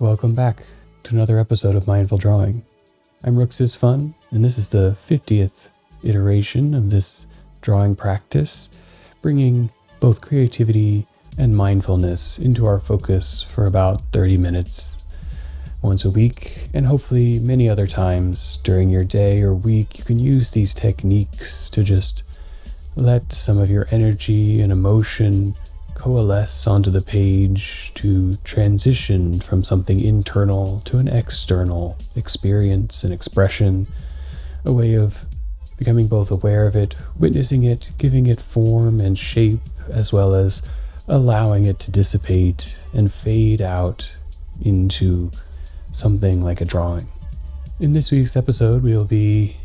Welcome back to another episode of Mindful Drawing. I'm Rooks and this is the 50th iteration of this drawing practice, bringing both creativity and mindfulness into our focus for about 30 minutes once a week, and hopefully many other times during your day or week. You can use these techniques to just let some of your energy and emotion coalesce onto the page, to transition from something internal to an external experience and expression, a way of becoming both aware of it, witnessing it, giving it form and shape, as well as allowing it to dissipate and fade out into something like a drawing. In this week's episode, we'll be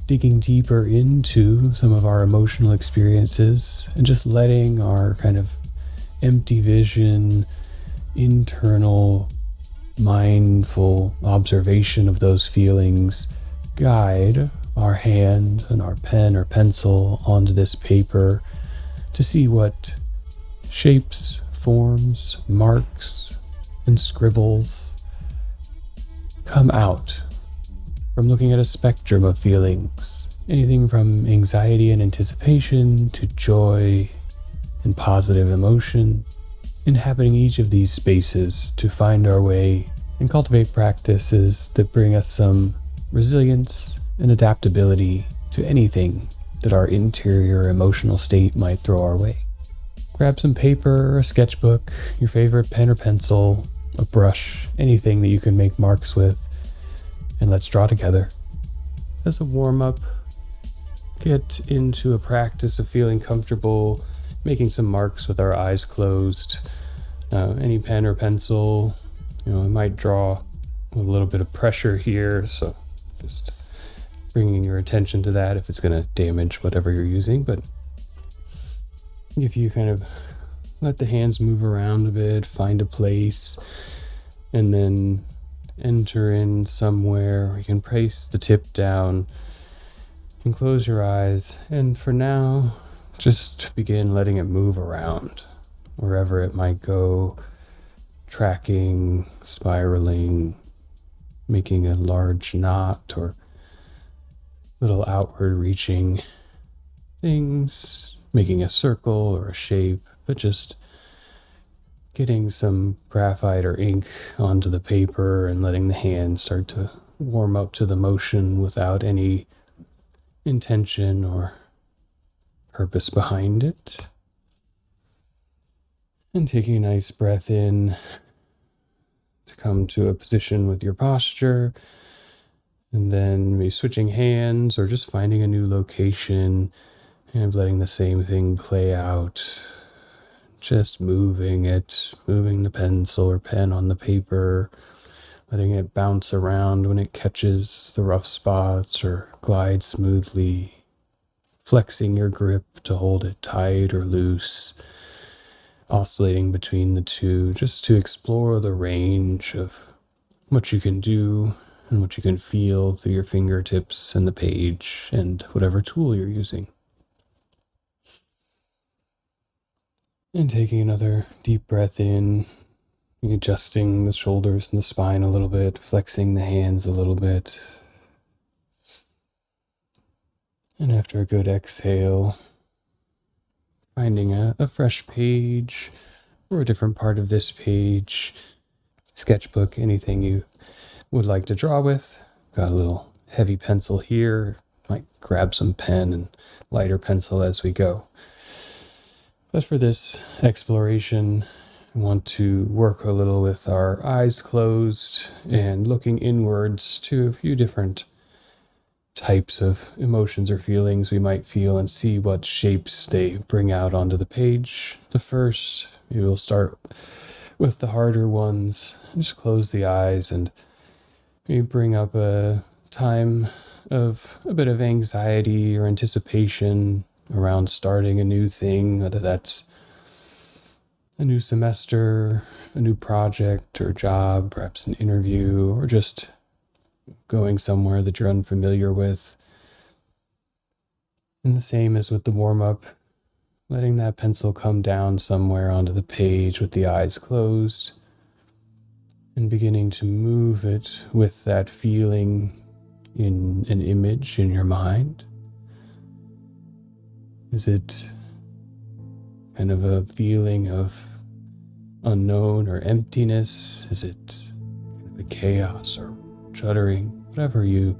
digging deeper into some of our emotional experiences and just letting our kind of empty vision, internal, mindful observation of those feelings guide our hand and our pen or pencil onto this paper to see what shapes, forms, marks, and scribbles come out from looking at a spectrum of feelings, anything from anxiety and anticipation to joy and positive emotion, inhabiting each of these spaces to find our way and cultivate practices that bring us some resilience and adaptability to anything that our interior emotional state might throw our way. Grab some paper or a sketchbook, your favorite pen or pencil, a brush, anything that you can make marks with, and let's draw together. As a warm-up, get into a practice of feeling comfortable making some marks with our eyes closed. Any pen or pencil, I might draw with a little bit of pressure here, so just bringing your attention to that if it's going to damage whatever you're using. But if you kind of let the hands move around a bit, find a place, and then enter in somewhere, you can place the tip down and close your eyes. And for now, just begin letting it move around wherever it might go, tracking, spiraling, making a large knot or little outward reaching things, making a circle or a shape, but just getting some graphite or ink onto the paper and letting the hand start to warm up to the motion without any intention or purpose behind it. And taking a nice breath in to come to a position with your posture, and then maybe switching hands or just finding a new location and letting the same thing play out. Just moving the pencil or pen on the paper, letting it bounce around when it catches the rough spots or glides smoothly, flexing your grip to hold it tight or loose, oscillating between the two, just to explore the range of what you can do and what you can feel through your fingertips and the page and whatever tool you're using. And taking another deep breath in, adjusting the shoulders and the spine a little bit, flexing the hands a little bit. And after a good exhale, finding a fresh page or a different part of this page, sketchbook, anything you would like to draw with. Got a little heavy pencil here. Might grab some pen and lighter pencil as we go. But for this exploration, I want to work a little with our eyes closed and looking inwards to a few different types of emotions or feelings we might feel and see what shapes they bring out onto the page. The first, maybe we'll start with the harder ones. Just close the eyes and maybe bring up a time of a bit of anxiety or anticipation around starting a new thing, whether that's a new semester, a new project or job, perhaps an interview, or just going somewhere that you're unfamiliar with. And the same as with the warm-up, letting that pencil come down somewhere onto the page with the eyes closed. and beginning to move it with that feeling in an image in your mind. Is it kind of a feeling of unknown or emptiness? Is it kind of a chaos or shuddering? Whatever you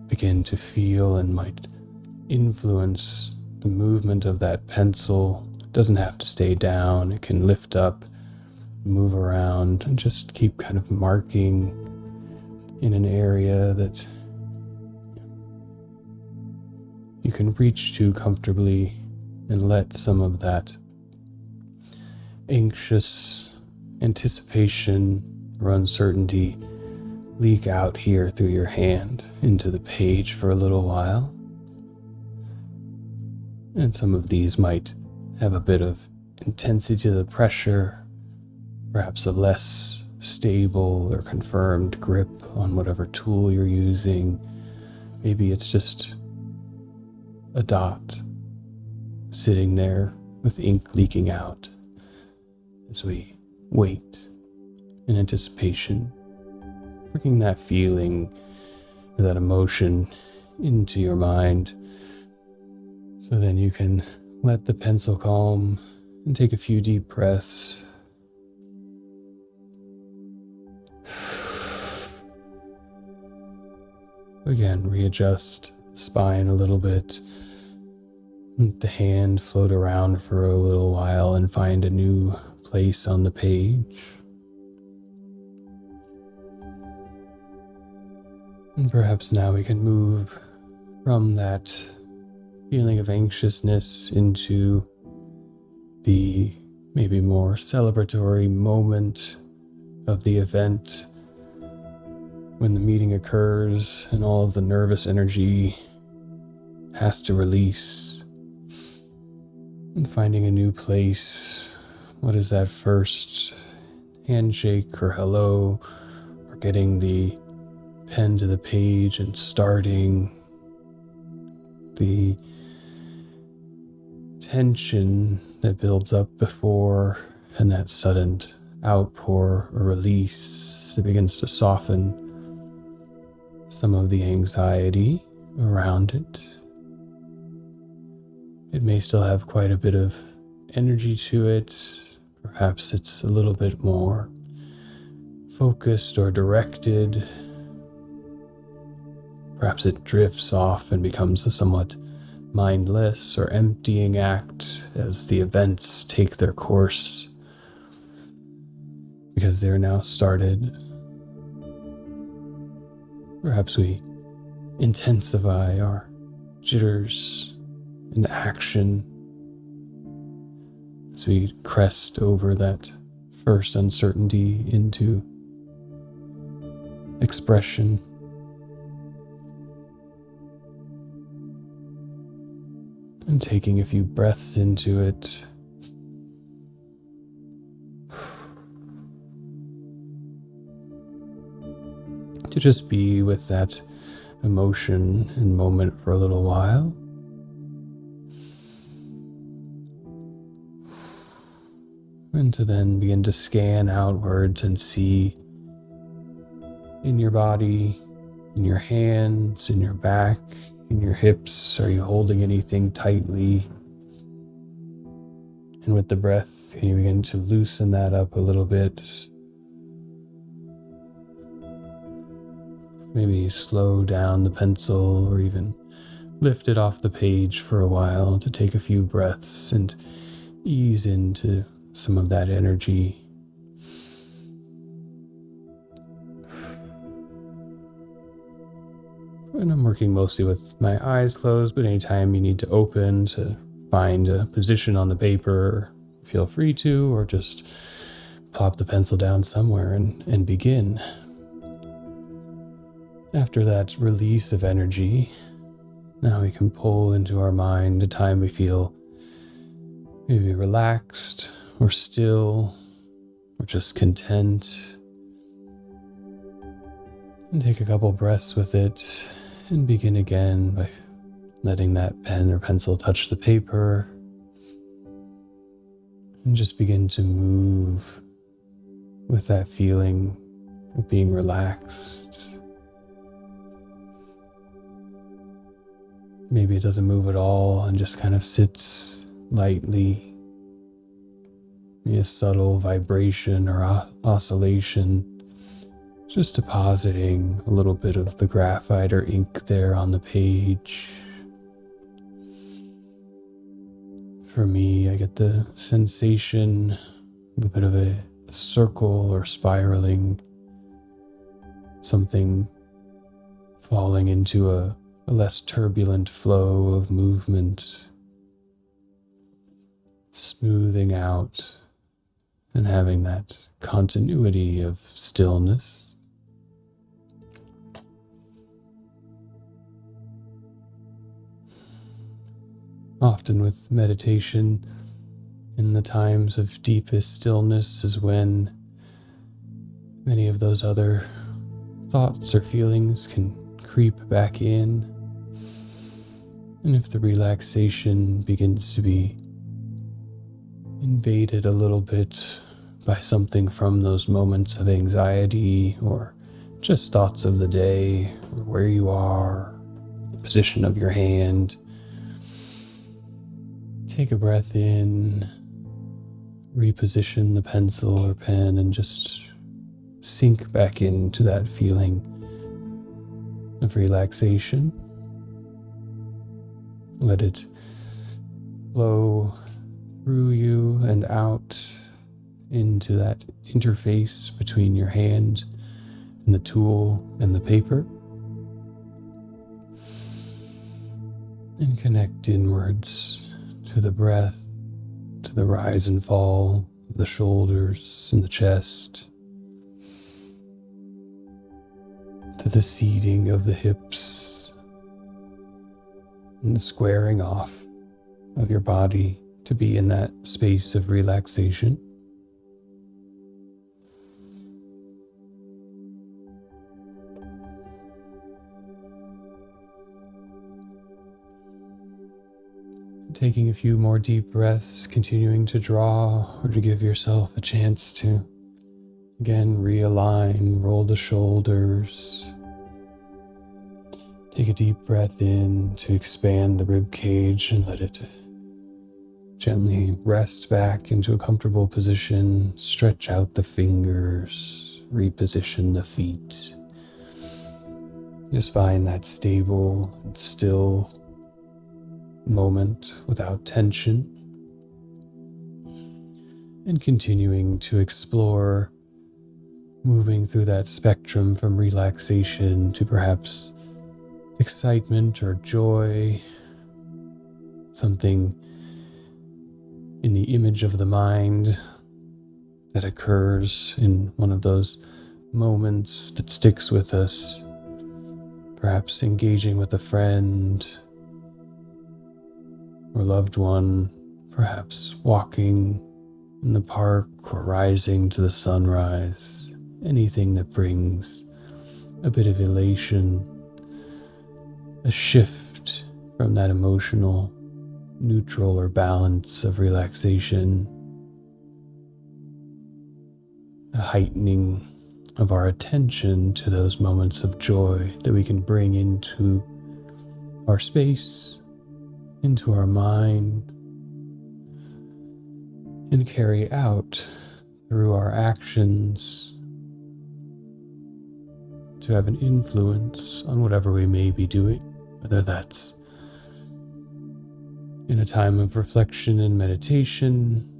begin to feel and might influence the movement of that pencil. It doesn't have to stay down. It can lift up, move around, and just keep kind of marking in an area that you can reach to comfortably, and let some of that anxious anticipation or uncertainty leak out here through your hand into the page for a little while. And some of these might have a bit of intensity to the pressure, perhaps a less stable or confirmed grip on whatever tool you're using. Maybe it's just a dot sitting there with ink leaking out as we wait in anticipation, bringing that feeling or that emotion into your mind, so then you can let the pencil calm and take a few deep breaths. Again, readjust the spine a little bit. Let the hand float around for a little while and find a new place on the page. And perhaps now we can move from that feeling of anxiousness into the maybe more celebratory moment of the event, when the meeting occurs and all of the nervous energy has to release, and finding a new place. What is that first handshake or hello, or getting the pen to the page and starting? The tension that builds up before, and that sudden outpour or release that begins to soften some of the anxiety around it. It may still have quite a bit of energy to it. Perhaps it's a little bit more focused or directed. Perhaps it drifts off and becomes a somewhat mindless or emptying act as the events take their course, because they're now started. Perhaps we intensify our jitters and action as we crest over that first uncertainty into expression. And taking a few breaths into it. To just be with that emotion and moment for a little while. And to then begin to scan outwards and see in your body, in your hands, in your back, in your hips, are you holding anything tightly? And with the breath, you begin to loosen that up a little bit. Maybe slow down the pencil, or even lift it off the page for a while to take a few breaths and ease into some of that energy. And I'm working mostly with my eyes closed, but anytime you need to open to find a position on the paper, feel free to, or just plop the pencil down somewhere and begin. After that release of energy, now we can pull into our mind a time we feel maybe relaxed or still or just content. And take a couple breaths with it and begin again by letting that pen or pencil touch the paper. And just begin to move with that feeling of being relaxed. Maybe it doesn't move at all and just kind of sits lightly. Maybe a subtle vibration or oscillation, just depositing a little bit of the graphite or ink there on the page. For me, I get the sensation of a bit of a circle or spiraling, something falling into a less turbulent flow of movement, smoothing out and having that continuity of stillness. Often with meditation, in the times of deepest stillness is when many of those other thoughts or feelings can creep back in. And if the relaxation begins to be invaded a little bit by something from those moments of anxiety or just thoughts of the day, or where you are, the position of your hand, take a breath in, reposition the pencil or pen, and just sink back into that feeling of relaxation. Let it flow through you and out into that interface between your hand and the tool and the paper. And connect inwards to the breath, to the rise and fall of the shoulders and the chest, to the seating of the hips and the squaring off of your body to be in that space of relaxation. Taking a few more deep breaths, continuing to draw or to give yourself a chance to again realign, roll the shoulders. Take a deep breath in to expand the rib cage and let it gently rest back into a comfortable position. Stretch out the fingers, reposition the feet. Just find that stable and still moment without tension, and continuing to explore, moving through that spectrum from relaxation to perhaps excitement or joy, something in the image of the mind that occurs in one of those moments that sticks with us, perhaps engaging with a friend or loved one, perhaps walking in the park or rising to the sunrise, anything that brings a bit of elation, a shift from that emotional neutral or balance of relaxation, a heightening of our attention to those moments of joy that we can bring into our space, into our mind, and carry out through our actions to have an influence on whatever we may be doing, whether that's in a time of reflection and meditation,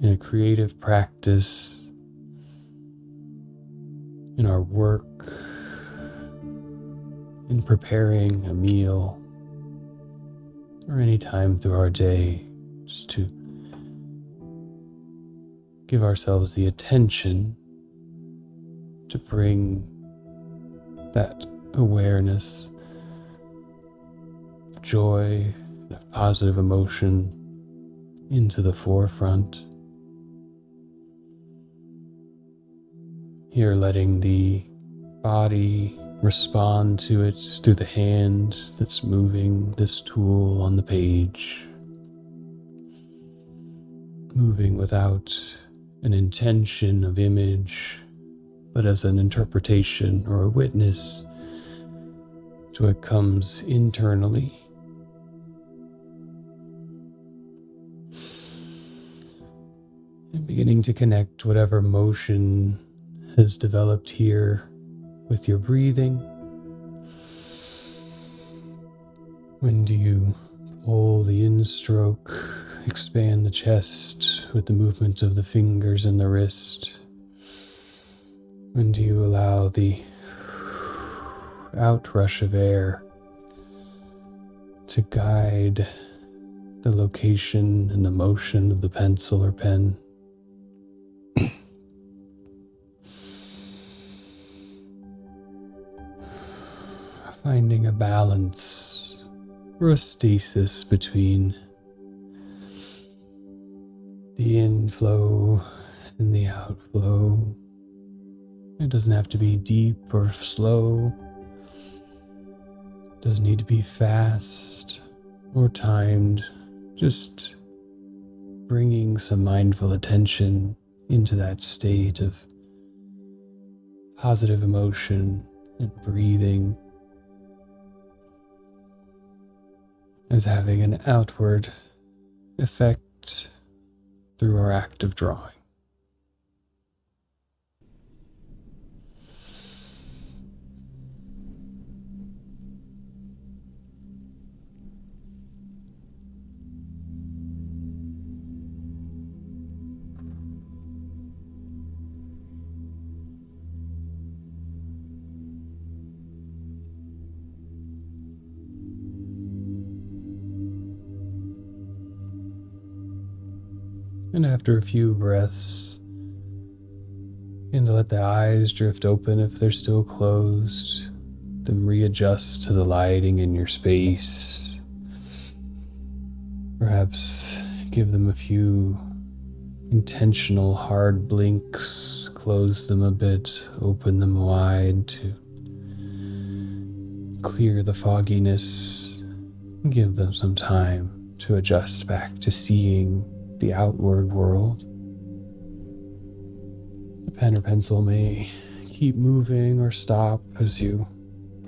in a creative practice, in our work, in preparing a meal, or any time through our day, just to give ourselves the attention to bring that awareness, joy, of positive emotion into the forefront. Here, letting the body respond to it through the hand that's moving this tool on the page, moving without an intention of image, but as an interpretation or a witness to what comes internally. And beginning to connect whatever motion has developed here with your breathing. When do you pull the in-stroke, expand the chest with the movement of the fingers and the wrist? When do you allow the outrush of air to guide the location and the motion of the pencil or pen? Finding a balance or a stasis between the inflow and the outflow. It doesn't have to be deep or slow. It doesn't need to be fast or timed. Just bringing some mindful attention into that state of positive emotion and breathing as having an outward effect through our act of drawing. And after a few breaths, begin to let the eyes drift open if they're still closed. Then readjust to the lighting in your space. Perhaps give them a few intentional hard blinks. Close them a bit, open them wide to clear the fogginess. Give them some time to adjust back to seeing the outward world. The pen or pencil may keep moving or stop as you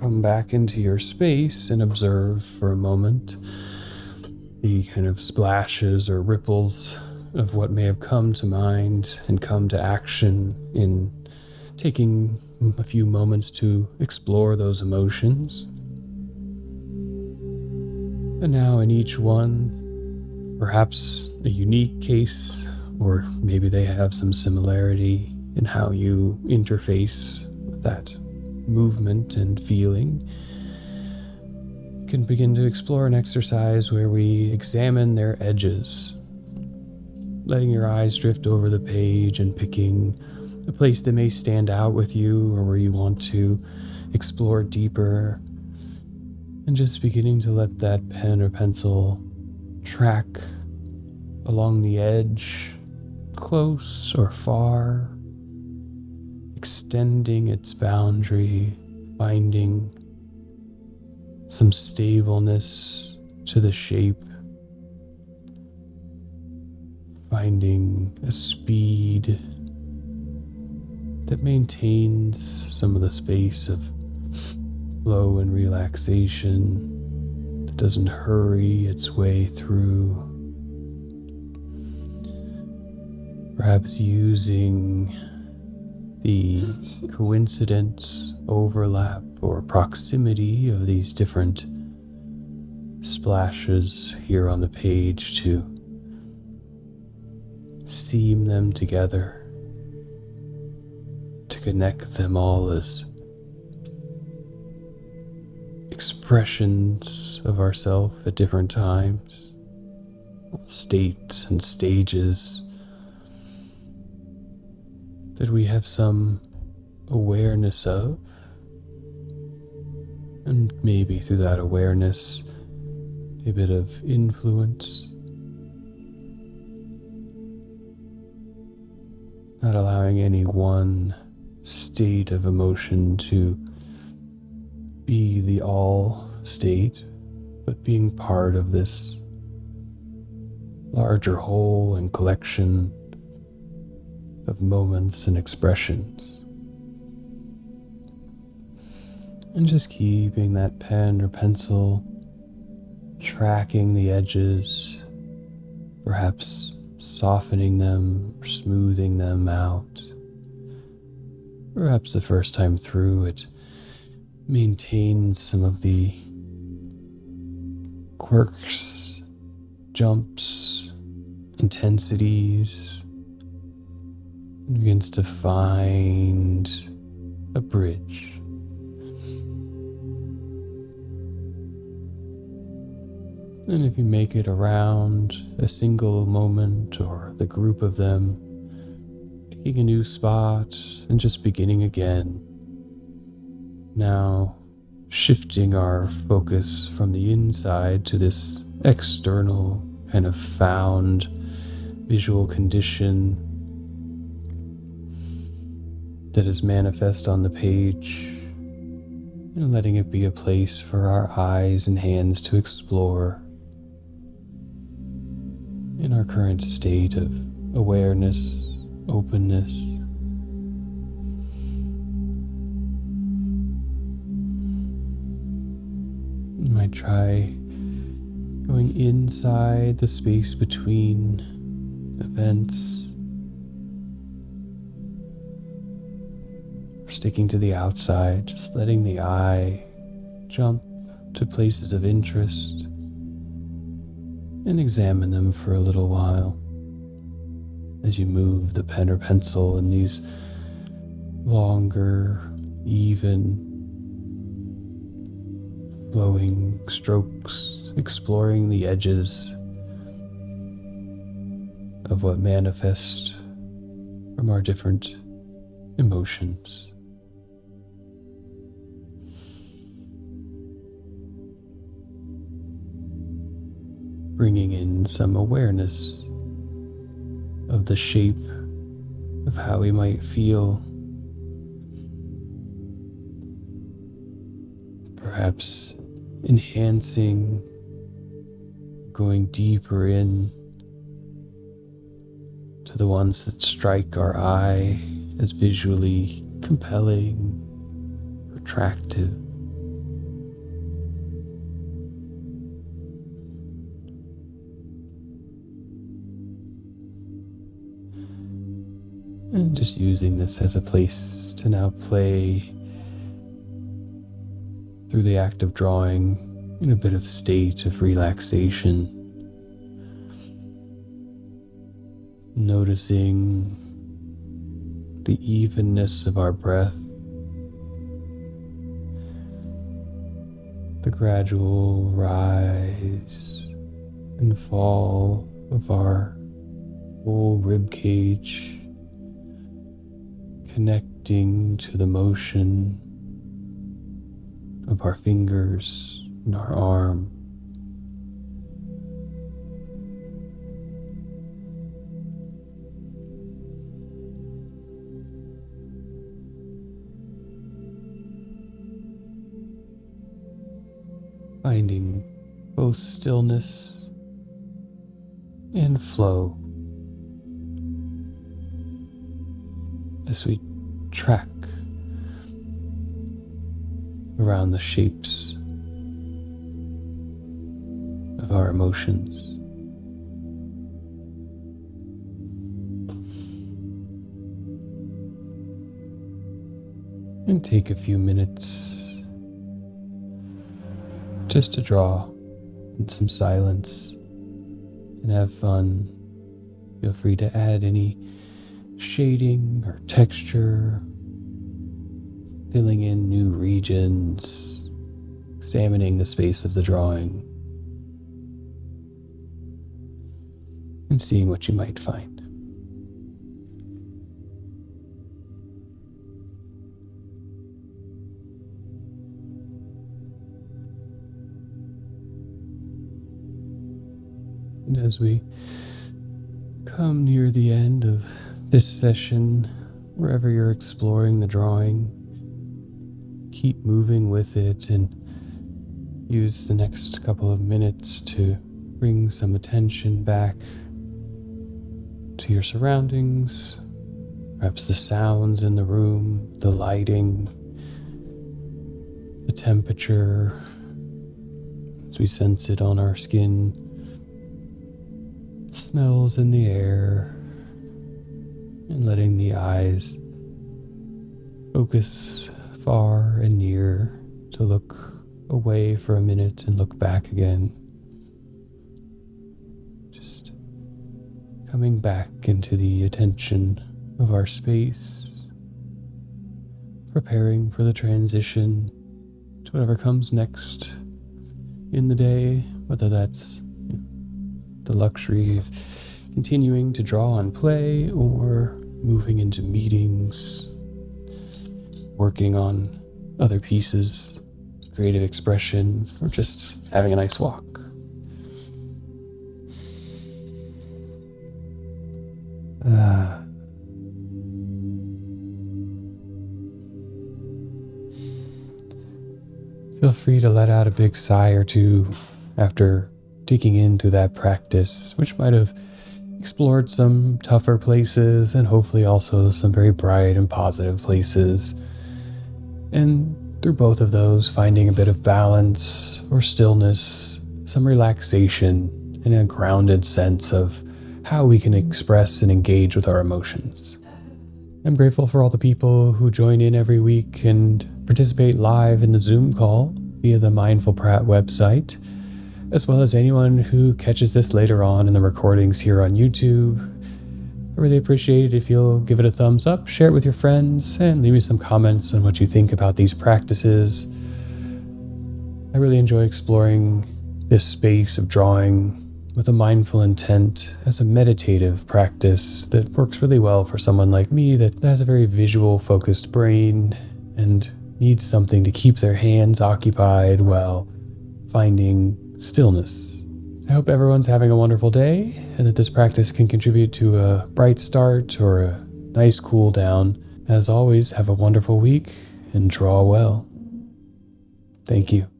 come back into your space and observe for a moment the kind of splashes or ripples of what may have come to mind and come to action in taking a few moments to explore those emotions. And now in each one, perhaps a unique case, or maybe they have some similarity in how you interface with that movement and feeling. You can begin to explore an exercise where we examine their edges, letting your eyes drift over the page and picking a place that may stand out with you or where you want to explore deeper, and just beginning to let that pen or pencil track along the edge, close or far, extending its boundary, finding some stableness to the shape, finding a speed that maintains some of the space of flow and relaxation, that doesn't hurry its way through. Perhaps using the coincidence, overlap, or proximity of these different splashes here on the page to seam them together, to connect them all as expressions of ourselves at different times, states and stages that we have some awareness of, and maybe through that awareness a bit of influence, not allowing any one state of emotion to be the all state, but being part of this larger whole and collection of moments and expressions. And just keeping that pen or pencil tracking the edges, perhaps softening them or smoothing them out. Perhaps the first time through it maintains some of the quirks, jumps, intensities, and begins to find a bridge. And if you make it around a single moment or the group of them, picking a new spot and just beginning again. Now, shifting our focus from the inside to this external kind of found visual condition that is manifest on the page, and letting it be a place for our eyes and hands to explore in our current state of awareness, openness. You might try going inside the space between events, or sticking to the outside, just letting the eye jump to places of interest and examine them for a little while as you move the pen or pencil in these longer, even, flowing strokes, exploring the edges of what manifest from our different emotions. Bringing in some awareness of the shape of how we might feel. Perhaps enhancing, going deeper in to the ones that strike our eye as visually compelling, attractive. And just using this as a place to now play through the act of drawing in a bit of state of relaxation. Noticing the evenness of our breath, the gradual rise and fall of our whole rib cage, connecting to the motion of our fingers and our arm. Finding both stillness and flow as we track around the shapes of our emotions. And take a few minutes just to draw in some silence and have fun. Feel free to add any shading or texture, filling in new regions, examining the space of the drawing, and seeing what you might find. And as we come near the end of this session, wherever you're exploring the drawing, keep moving with it and use the next couple of minutes to bring some attention back to your surroundings, Perhaps the sounds in the room, the lighting, the temperature, as we sense it on our skin, smells in the air, and letting the eyes focus far and near to look away for a minute and look back again. Just coming back into the attention of our space, preparing for the transition to whatever comes next in the day, whether that's the luxury of continuing to draw and play, or moving into meetings, working on other pieces, creative expression, or just having a nice walk. Feel free to let out a big sigh or two after digging into that practice, which might have explored some tougher places and hopefully also some very bright and positive places. And through both of those, finding a bit of balance or stillness, some relaxation, and a grounded sense of how we can express and engage with our emotions. I'm grateful for all the people who join in every week and participate live in the Zoom call via the Mindful Pratt website, as well as anyone who catches this later on in the recordings here on YouTube. I really appreciate it if you'll give it a thumbs up, share it with your friends, and leave me some comments on what you think about these practices. I really enjoy exploring this space of drawing with a mindful intent as a meditative practice that works really well for someone like me that has a very visual focused brain and needs something to keep their hands occupied while finding stillness. I hope everyone's having a wonderful day and that this practice can contribute to a bright start or a nice cool down. As always, have a wonderful week and draw well. Thank you.